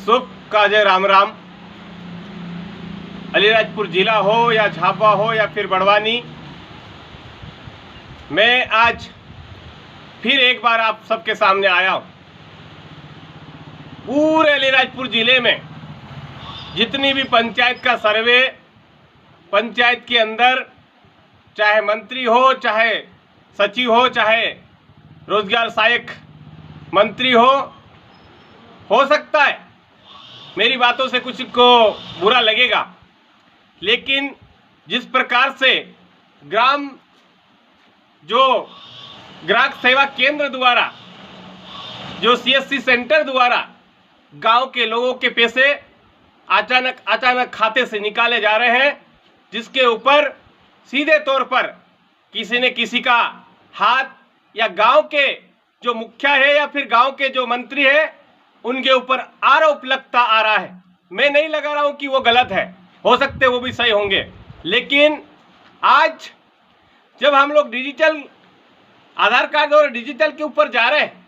सबका जय राम राम। अलीराजपुर जिला हो या झाबुआ हो या फिर बड़वानी, मैं आज फिर एक बार आप सबके सामने आया हूँ। पूरे अलीराजपुर जिले में जितनी भी पंचायत का सर्वे, पंचायत के अंदर चाहे मंत्री हो, चाहे सचिव हो, चाहे रोजगार सहायक मंत्री हो सकता है मेरी बातों से कुछ को बुरा लगेगा, लेकिन जिस प्रकार से ग्राहक सेवा केंद्र द्वारा, जो CSC सेंटर द्वारा गांव के लोगों के पैसे अचानक खाते से निकाले जा रहे हैं, जिसके ऊपर सीधे तौर पर किसी ने किसी का हाथ, या गांव के जो मुखिया है या फिर गांव के जो मंत्री है उनके ऊपर आरोप लगता आ रहा है। मैं नहीं लगा रहा हूं कि वो गलत है, हो सकते वो भी सही होंगे, लेकिन आज जब हम लोग डिजिटल आधार कार्ड और डिजिटल के ऊपर जा रहे हैं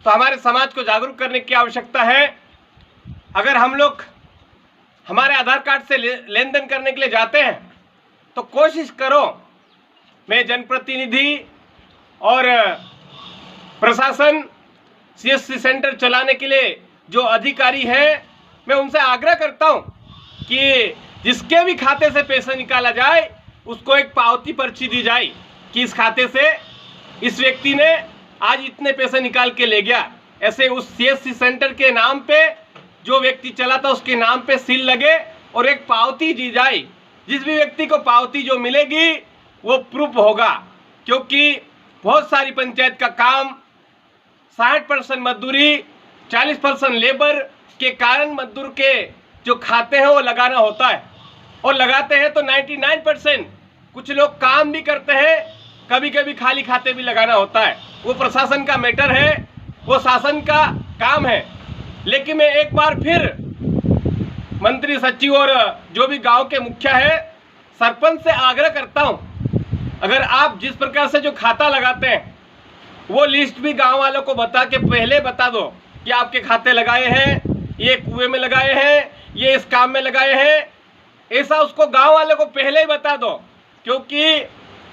तो हमारे समाज को जागरूक करने की आवश्यकता है। अगर हम लोग हमारे आधार कार्ड से लेन देन करने के लिए जाते हैं तो कोशिश करो, मैं जनप्रतिनिधि और प्रशासन, CSC सेंटर चलाने के लिए जो अधिकारी है, मैं उनसे आग्रह करता हूं कि जिसके भी खाते से पैसा निकाला जाए उसको एक पावती पर्ची दी जाए कि इस खाते से इस व्यक्ति ने आज इतने पैसे निकाल के ले गया। ऐसे उस CSC सेंटर के नाम पे जो व्यक्ति चलाता उसके नाम पे सील लगे और एक पावती दी जाए। जिस भी व्यक्ति को पावती जो मिलेगी वो प्रूफ होगा, क्योंकि बहुत सारी पंचायत का काम 60% मजदूरी, 40% लेबर के कारण मजदूर के जो खाते हैं वो लगाना होता है, और लगाते हैं तो 99%। कुछ लोग काम भी करते हैं, कभी कभी खाली खाते भी लगाना होता है। वो प्रशासन का मैटर है, वो शासन का काम है। लेकिन मैं एक बार फिर मंत्री, सचिव और जो भी गांव के मुखिया है, सरपंच से आग्रह करता हूं, अगर आप जिस प्रकार से जो खाता लगाते हैं वो लिस्ट भी गांव वालों को पहले बता दो कि आपके खाते लगाए हैं, ये कुएं में लगाए हैं, ये इस काम में लगाए हैं, ऐसा उसको गांव वालों को पहले ही बता दो। क्योंकि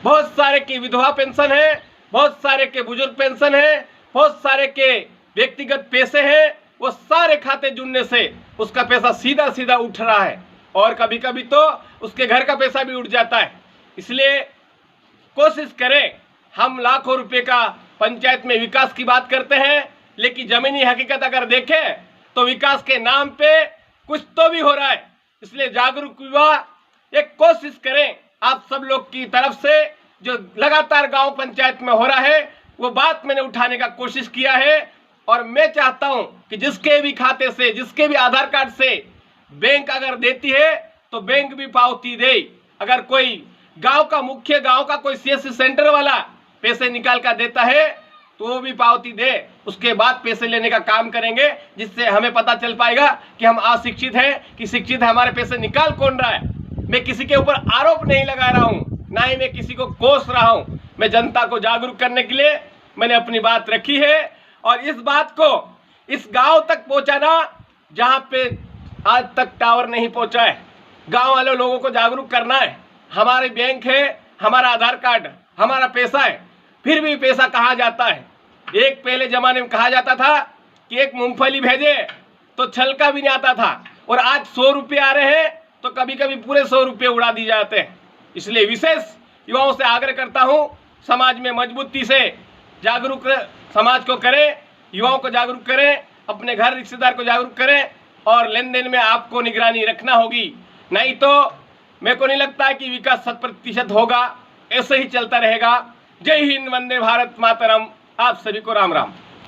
बहुत सारे की विधवा पेंशन है, बहुत सारे के बुजुर्ग पेंशन है, बहुत सारे के व्यक्तिगत पैसे हैं, वो सारे खाते जुड़ने से उसका पैसा सीधा सीधा उठ रहा है, और कभी कभी तो उसके घर का पैसा भी उठ जाता है। इसलिए कोशिश करें, हम लाखों रुपए का पंचायत में विकास की बात करते हैं, लेकिन जमीनी हकीकत अगर देखें तो विकास के नाम पे कुछ तो भी हो रहा है। इसलिए जागरूक युवा एक कोशिश करें, आप सब लोग की तरफ से जो लगातार गांव पंचायत में हो रहा है वो बात मैंने उठाने का कोशिश किया है। और मैं चाहता हूं कि जिसके भी खाते से, जिसके भी आधार कार्ड से बैंक अगर देती है तो बैंक भी पावती दे। अगर कोई गांव का मुख्य, गांव का कोई CSC सेंटर वाला पैसे निकाल कर देता है तो वो भी पावती दे। उसके बाद पैसे लेने का काम करेंगे, जिससे हमें पता चल पाएगा कि हम अशिक्षित हैं कि शिक्षित है, हमारे पैसे निकाल कौन रहा है। मैं किसी के ऊपर आरोप नहीं लगा रहा हूं, ना ही मैं किसी को कोस रहा हूं। मैं जनता को जागरूक करने के लिए मैंने अपनी बात रखी है, और इस बात को इस गांव तक पहुंचाना जहां पे आज तक टावर नहीं पहुंचा है। गांव वाले लोगों को जागरूक करना है। हमारे बैंक है, हमारा आधार कार्ड, हमारा पैसा है, फिर भी पैसा कहाँ जाता है। एक पहले जमाने में कहा जाता था कि एक मूंगफली भेजे तो छलका भी नहीं आता था, और आज 100 रुपये आ रहे हैं तो कभी कभी पूरे 100 रुपये उड़ा दिए जाते हैं। इसलिए विशेष युवाओं से आग्रह करता हूँ, समाज में मजबूती से जागरूक समाज को करें, युवाओं को जागरूक करें, अपने घर रिश्तेदार को जागरूक करें, और लेन देन में आपको निगरानी रखना होगी। नहीं तो मेरे को नहीं लगता है कि विकास 100% होगा, ऐसे ही चलता रहेगा। जय हिंद, वंदे भारत मातरम। आप सभी को राम राम।